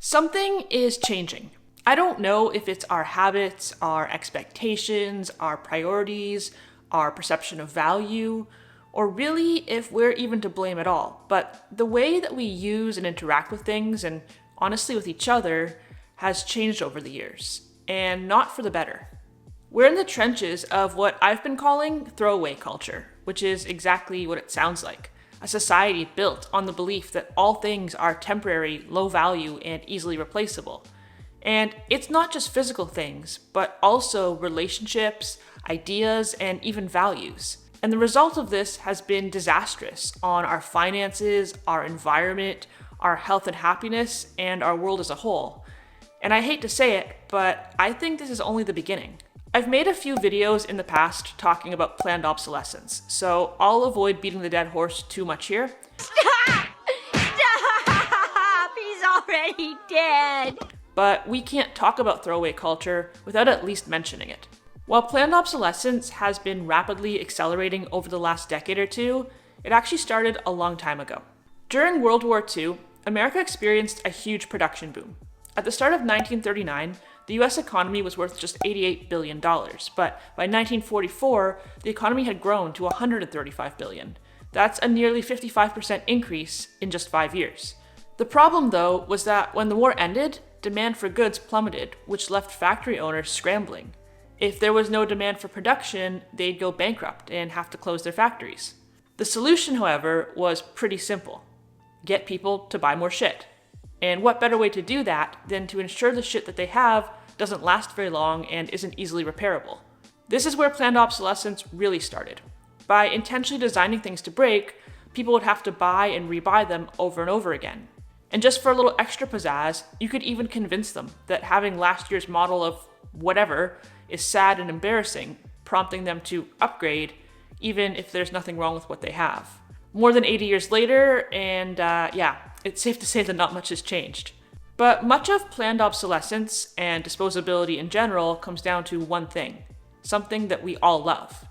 Something is changing. I don't know if it's our habits, our expectations, our priorities, our perception of value, or really if we're even to blame at all. But the way that we use and interact with things, and honestly with each other, has changed over the years, and not for the better. We're in the trenches of what I've been calling throwaway culture, which is exactly what it sounds like. A society built on the belief that all things are temporary, low value, and easily replaceable. And it's not just physical things, but also relationships, ideas, and even values. And the result of this has been disastrous on our finances, our environment, our health and happiness, and our world as a whole. And I hate to say it, but I think this is only the beginning. I've made a few videos in the past talking about planned obsolescence, so I'll avoid beating the dead horse too much here. Stop! Stop! He's already dead! But we can't talk about throwaway culture without at least mentioning it. While planned obsolescence has been rapidly accelerating over the last decade or two, it actually started a long time ago. During World War II, America experienced a huge production boom. At the start of 1939, the US economy was worth just $88 billion, but by 1944, the economy had grown to $135 billion. That's a nearly 55% increase in just 5 years. The problem, though, was that when the war ended, demand for goods plummeted, which left factory owners scrambling. If there was no demand for production, they'd go bankrupt and have to close their factories. The solution, however, was pretty simple. Get people to buy more shit. And what better way to do that than to ensure the shit that they have doesn't last very long and isn't easily repairable. This is where planned obsolescence really started. By intentionally designing things to break, people would have to buy and rebuy them over and over again. And just for a little extra pizzazz, you could even convince them that having last year's model of whatever is sad and embarrassing, prompting them to upgrade even if there's nothing wrong with what they have. More than 80 years later, and it's safe to say that not much has changed. But much of planned obsolescence and disposability in general comes down to one thing, something that we all love: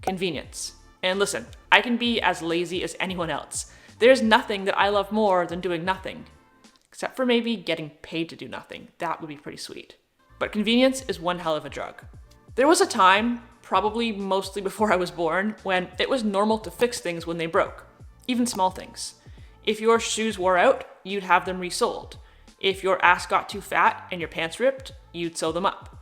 convenience. And listen, I can be as lazy as anyone else. There's nothing that I love more than doing nothing. Except for maybe getting paid to do nothing. That would be pretty sweet. But convenience is one hell of a drug. There was a time, probably mostly before I was born, when it was normal to fix things when they broke. Even small things. If your shoes wore out, you'd have them resoled. If your ass got too fat and your pants ripped, you'd sew them up.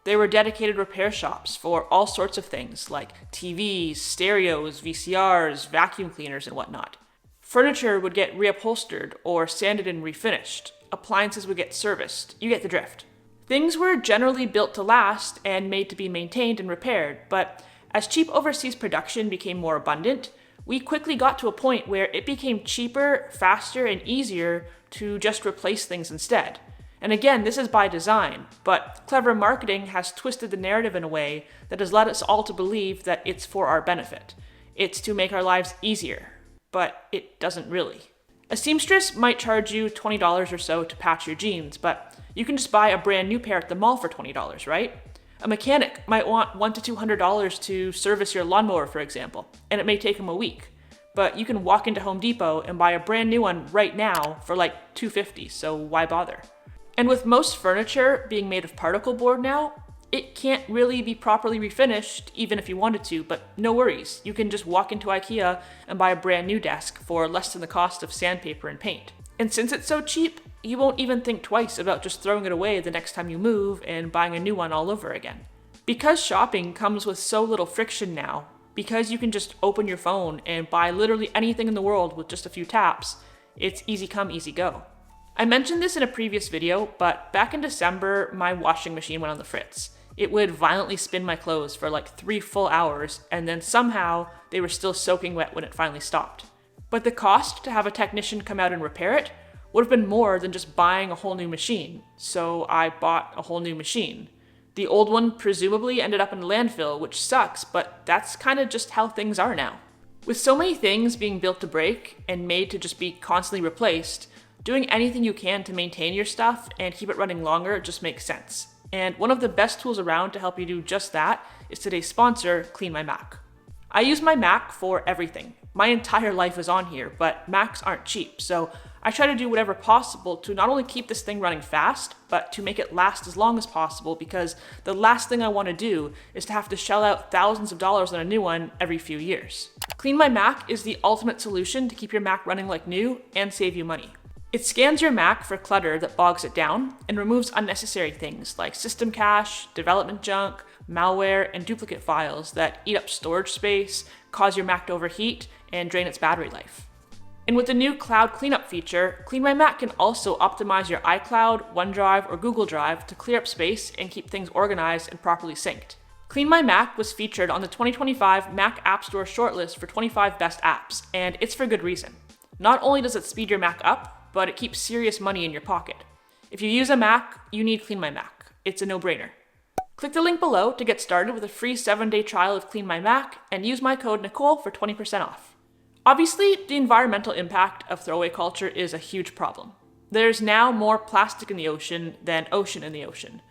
There were dedicated repair shops for all sorts of things like TVs, stereos, VCRs, vacuum cleaners, and whatnot. Furniture would get reupholstered or sanded and refinished. Appliances would get serviced. You get the drift. Things were generally built to last and made to be maintained and repaired, but as cheap overseas production became more abundant, we quickly got to a point where it became cheaper, faster, and easier to just replace things instead. And again, this is by design, but clever marketing has twisted the narrative in a way that has led us all to believe that it's for our benefit. It's to make our lives easier, but it doesn't really. A seamstress might charge you $20 or so to patch your jeans, but you can just buy a brand new pair at the mall for $20, right? A mechanic might want $100 to $200 to service your lawnmower, for example, and it may take him a week. But you can walk into Home Depot and buy a brand new one right now for like $250, so why bother? And with most furniture being made of particle board now, it can't really be properly refinished even if you wanted to, but no worries. You can just walk into IKEA and buy a brand new desk for less than the cost of sandpaper and paint. And since it's so cheap, you won't even think twice about just throwing it away the next time you move and buying a new one all over again. Because shopping comes with so little friction now, because you can just open your phone and buy literally anything in the world with just a few taps, it's easy come, easy go. I mentioned this in a previous video, but back in December, my washing machine went on the fritz. It would violently spin my clothes for like 3 full hours, and then somehow they were still soaking wet when it finally stopped. But the cost to have a technician come out and repair it would have been more than just buying a whole new machine, so I bought a whole new machine. The old one presumably ended up in a landfill, which sucks, but that's kind of just how things are now. With so many things being built to break and made to just be constantly replaced, doing anything you can to maintain your stuff and keep it running longer just makes sense. And one of the best tools around to help you do just that is today's sponsor, Clean My Mac. I use my Mac for everything. My entire life is on here, but Macs aren't cheap, so I try to do whatever possible to not only keep this thing running fast, but to make it last as long as possible, because the last thing I want to do is to have to shell out thousands of dollars on a new one every few years. Clean My Mac is the ultimate solution to keep your Mac running like new and save you money. It scans your Mac for clutter that bogs it down and removes unnecessary things like system cache, development junk, malware, and duplicate files that eat up storage space, cause your Mac to overheat, and drain its battery life. And with the new cloud cleanup feature, Clean My Mac can also optimize your iCloud, OneDrive, or Google Drive to clear up space and keep things organized and properly synced. Clean My Mac was featured on the 2025 Mac App Store shortlist for 25 best apps, and it's for good reason. Not only does it speed your Mac up, but it keeps serious money in your pocket. If you use a Mac, you need Clean My Mac. It's a no-brainer. Click the link below to get started with a free 7-day trial of Clean My Mac and use my code Nicole for 20% off. Obviously, the environmental impact of throwaway culture is a huge problem. There's now more plastic in the ocean than ocean in the ocean.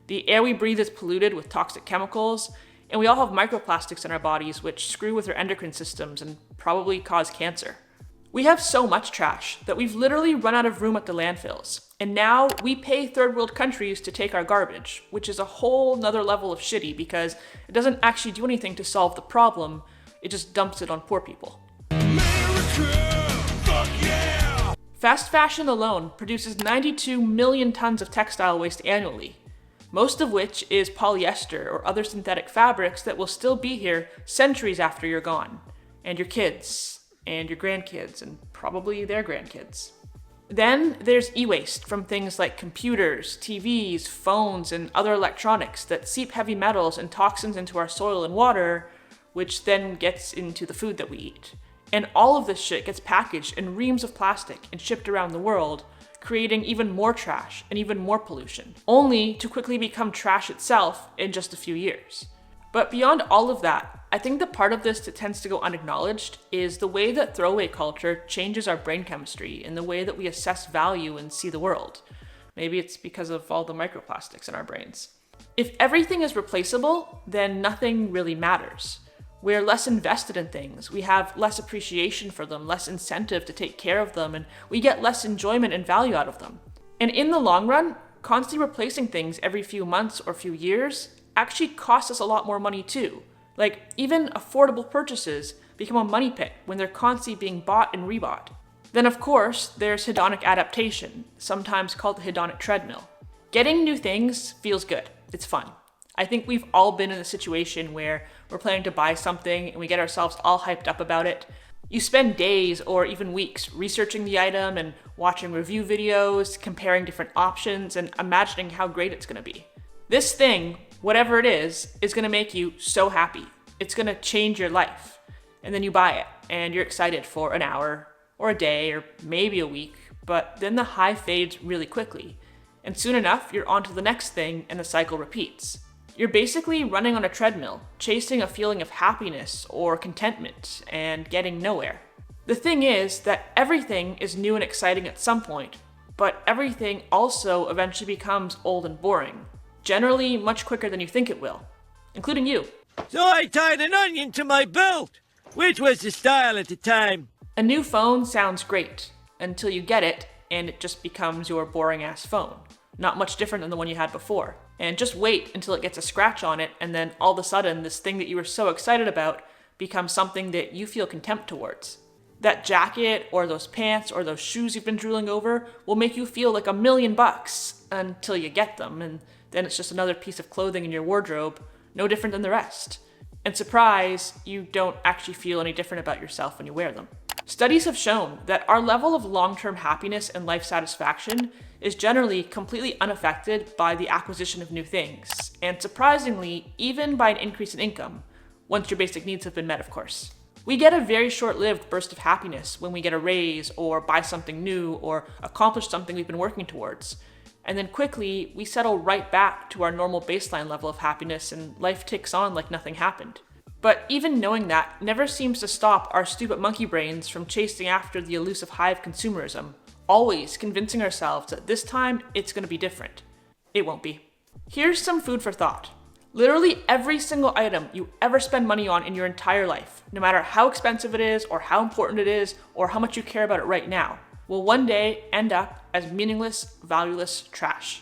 The air we breathe is polluted with toxic chemicals, and we all have microplastics in our bodies which screw with our endocrine systems and probably cause cancer. We have so much trash that we've literally run out of room at the landfills, and now we pay third world countries to take our garbage, which is a whole nother level of shitty because it doesn't actually do anything to solve the problem, it just dumps it on poor people. America, fuck yeah! Fast fashion alone produces 92 million tons of textile waste annually, most of which is polyester or other synthetic fabrics that will still be here centuries after you're gone, and your kids, and your grandkids, and probably their grandkids. Then there's e-waste from things like computers, TVs, phones, and other electronics that seep heavy metals and toxins into our soil and water, which then gets into the food that we eat. And all of this shit gets packaged in reams of plastic and shipped around the world, creating even more trash and even more pollution, only to quickly become trash itself in just a few years. But beyond all of that, I think the part of this that tends to go unacknowledged is the way that throwaway culture changes our brain chemistry and the way that we assess value and see the world. Maybe it's because of all the microplastics in our brains. If everything is replaceable, then nothing really matters. We're less invested in things, we have less appreciation for them, less incentive to take care of them, and we get less enjoyment and value out of them. And in the long run, constantly replacing things every few months or few years actually costs us a lot more money too. Like, even affordable purchases become a money pit when they're constantly being bought and rebought. Then of course, there's hedonic adaptation, sometimes called the hedonic treadmill. Getting new things feels good, it's fun. I think we've all been in a situation where we're planning to buy something and we get ourselves all hyped up about it. You spend days or even weeks researching the item and watching review videos, comparing different options, and imagining how great it's gonna be. This thing, whatever it is gonna make you so happy. It's gonna change your life. And then you buy it, and you're excited for an hour, or a day, or maybe a week, but then the high fades really quickly. And soon enough, you're on to the next thing, and the cycle repeats. You're basically running on a treadmill, chasing a feeling of happiness or contentment, and getting nowhere. The thing is that everything is new and exciting at some point, but everything also eventually becomes old and boring. Generally much quicker than you think it will, including you. So I tied an onion to my belt, which was the style at the time. A new phone sounds great, until you get it, and it just becomes your boring-ass phone. Not much different than the one you had before. And just wait until it gets a scratch on it, and then all of a sudden, this thing that you were so excited about becomes something that you feel contempt towards. That jacket, or those pants, or those shoes you've been drooling over will make you feel like $1,000,000 until you get them, and then it's just another piece of clothing in your wardrobe, no different than the rest. And surprise, you don't actually feel any different about yourself when you wear them. Studies have shown that our level of long-term happiness and life satisfaction is generally completely unaffected by the acquisition of new things, and surprisingly, even by an increase in income, once your basic needs have been met, of course. We get a very short-lived burst of happiness when we get a raise, or buy something new, or accomplish something we've been working towards. And then quickly, we settle right back to our normal baseline level of happiness, and life ticks on like nothing happened. But even knowing that never seems to stop our stupid monkey brains from chasing after the elusive high of consumerism, always convincing ourselves that this time it's going to be different. It won't be. Here's some food for thought. Literally every single item you ever spend money on in your entire life, no matter how expensive it is, or how important it is, or how much you care about it right now, will one day end up as meaningless, valueless trash.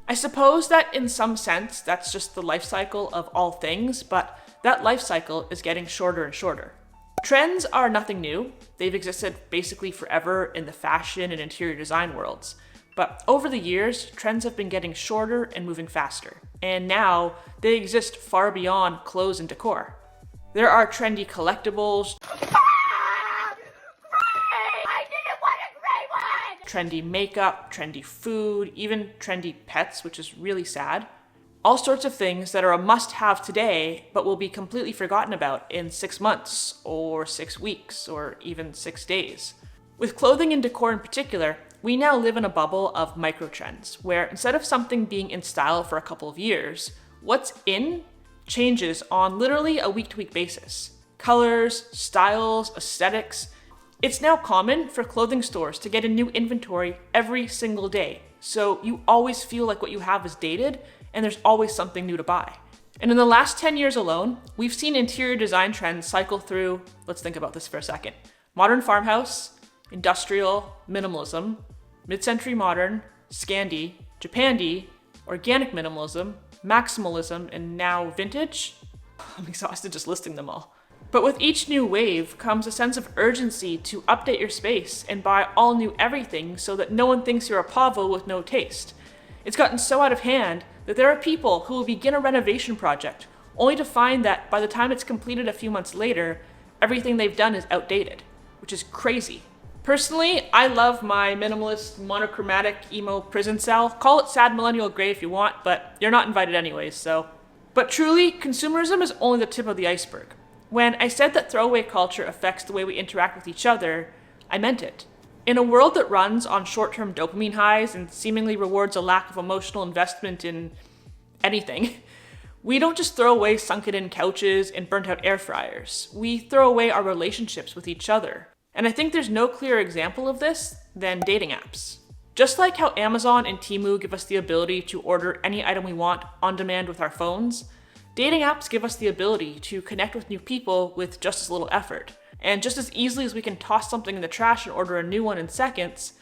I suppose that in some sense, that's just the life cycle of all things, but that life cycle is getting shorter and shorter. Trends are nothing new. They've existed basically forever in the fashion and interior design worlds. But over the years, trends have been getting shorter and moving faster. And now they exist far beyond clothes and decor. There are trendy collectibles, trendy makeup, trendy food, even trendy pets, which is really sad. All sorts of things that are a must-have today, but will be completely forgotten about in 6 months, or 6 weeks, or even 6 days. With clothing and decor in particular, we now live in a bubble of microtrends, where instead of something being in style for a couple of years, what's in changes on literally a week-to-week basis. Colors, styles, aesthetics. It's now common for clothing stores to get a new inventory every single day, so you always feel like what you have is dated, and there's always something new to buy. And in the last 10 years alone, we've seen interior design trends cycle through, let's think about this for a second, modern farmhouse, industrial, minimalism, mid-century modern, Scandi, Japandi, organic minimalism, maximalism, and now vintage. I'm exhausted just listing them all. But with each new wave comes a sense of urgency to update your space and buy all new everything so that no one thinks you're a pavo with no taste. It's gotten so out of hand that there are people who will begin a renovation project only to find that by the time it's completed a few months later, everything they've done is outdated, which is crazy. Personally, I love my minimalist, monochromatic, emo prison cell. Call it sad millennial gray if you want, but you're not invited anyways, so. But truly, consumerism is only the tip of the iceberg. When I said that throwaway culture affects the way we interact with each other, I meant it. In a world that runs on short-term dopamine highs and seemingly rewards a lack of emotional investment in anything, we don't just throw away sunken-in couches and burnt-out air fryers. We throw away our relationships with each other. And I think there's no clearer example of this than dating apps. Just like how Amazon and Temu give us the ability to order any item we want on demand with our phones, dating apps give us the ability to connect with new people with just as little effort. And just as easily as we can toss something in the trash and order a new one in seconds,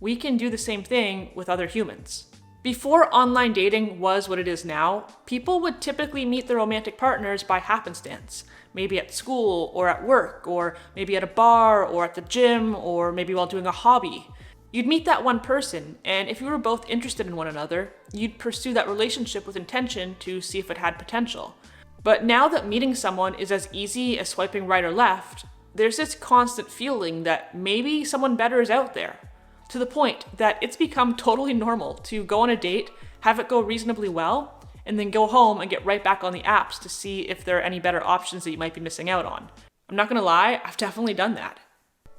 we can do the same thing with other humans. Before online dating was what it is now, people would typically meet their romantic partners by happenstance. Maybe at school, or at work, or maybe at a bar, or at the gym, or maybe while doing a hobby. You'd meet that one person, and if you were both interested in one another, you'd pursue that relationship with intention to see if it had potential. But now that meeting someone is as easy as swiping right or left, there's this constant feeling that maybe someone better is out there. To the point that it's become totally normal to go on a date, have it go reasonably well, and then go home and get right back on the apps to see if there are any better options that you might be missing out on. I'm not gonna lie, I've definitely done that.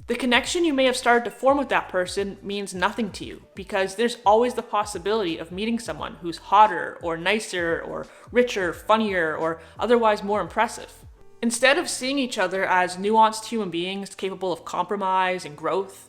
The connection you may have started to form with that person means nothing to you because there's always the possibility of meeting someone who's hotter or nicer or richer, funnier, or otherwise more impressive. Instead of seeing each other as nuanced human beings capable of compromise and growth,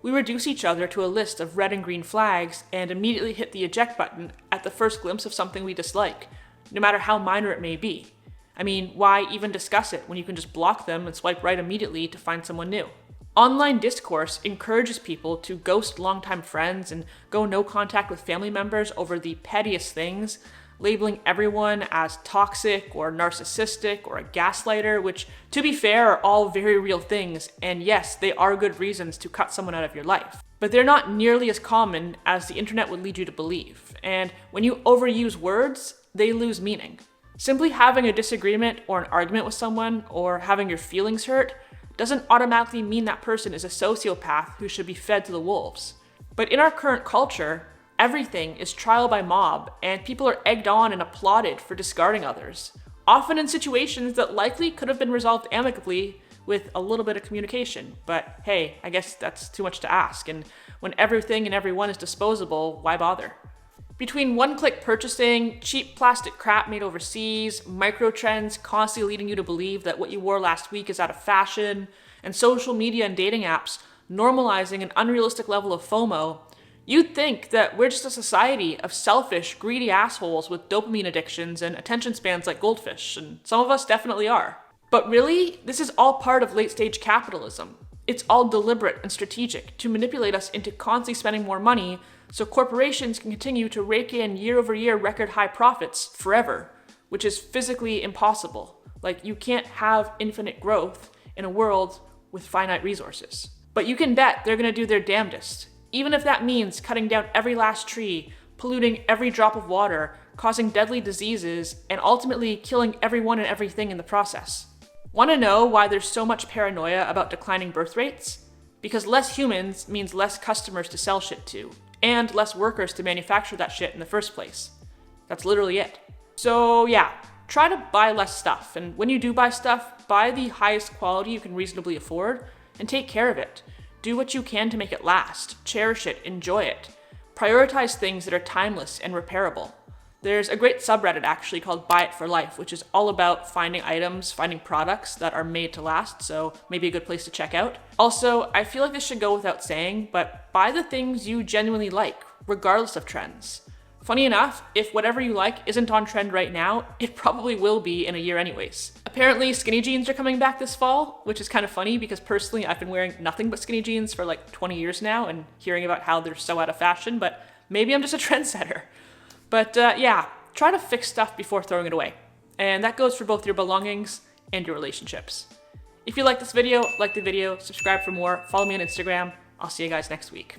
we reduce each other to a list of red and green flags and immediately hit the eject button at the first glimpse of something we dislike, no matter how minor it may be. I mean, why even discuss it when you can just block them and swipe right immediately to find someone new? Online discourse encourages people to ghost longtime friends and go no contact with family members over the pettiest things, labeling everyone as toxic or narcissistic or a gaslighter, which, to be fair, are all very real things, and yes, they are good reasons to cut someone out of your life. But they're not nearly as common as the internet would lead you to believe, and when you overuse words, they lose meaning. Simply having a disagreement or an argument with someone, or having your feelings hurt, doesn't automatically mean that person is a sociopath who should be fed to the wolves. But in our current culture, everything is trial by mob, and people are egged on and applauded for discarding others, often in situations that likely could have been resolved amicably with a little bit of communication. But hey, I guess that's too much to ask, and when everything and everyone is disposable, why bother? Between one-click purchasing, cheap plastic crap made overseas, micro-trends constantly leading you to believe that what you wore last week is out of fashion, and social media and dating apps normalizing an unrealistic level of FOMO, you'd think that we're just a society of selfish, greedy assholes with dopamine addictions and attention spans like goldfish, and some of us definitely are. But really, this is all part of late-stage capitalism. It's all deliberate and strategic to manipulate us into constantly spending more money so corporations can continue to rake in year-over-year record high profits forever, which is physically impossible. Like, you can't have infinite growth in a world with finite resources. But you can bet they're gonna do their damnedest, even if that means cutting down every last tree, polluting every drop of water, causing deadly diseases, and ultimately killing everyone and everything in the process. Want to know why there's so much paranoia about declining birth rates? Because less humans means less customers to sell shit to, and less workers to manufacture that shit in the first place. That's literally it. So yeah, try to buy less stuff, and when you do buy stuff, buy the highest quality you can reasonably afford, and take care of it. Do what you can to make it last, cherish it, enjoy it. Prioritize things that are timeless and repairable. There's a great subreddit actually called Buy It for Life, which is all about finding items, finding products that are made to last, so maybe a good place to check out. Also, I feel like this should go without saying, but buy the things you genuinely like, regardless of trends. Funny enough, if whatever you like isn't on trend right now, it probably will be in a year anyways. Apparently, skinny jeans are coming back this fall, which is kind of funny because personally I've been wearing nothing but skinny jeans for like 20 years now and hearing about how they're so out of fashion, but maybe I'm just a trendsetter. But yeah, try to fix stuff before throwing it away. And that goes for both your belongings and your relationships. If you like this video, like the video, subscribe for more, follow me on Instagram. I'll see you guys next week.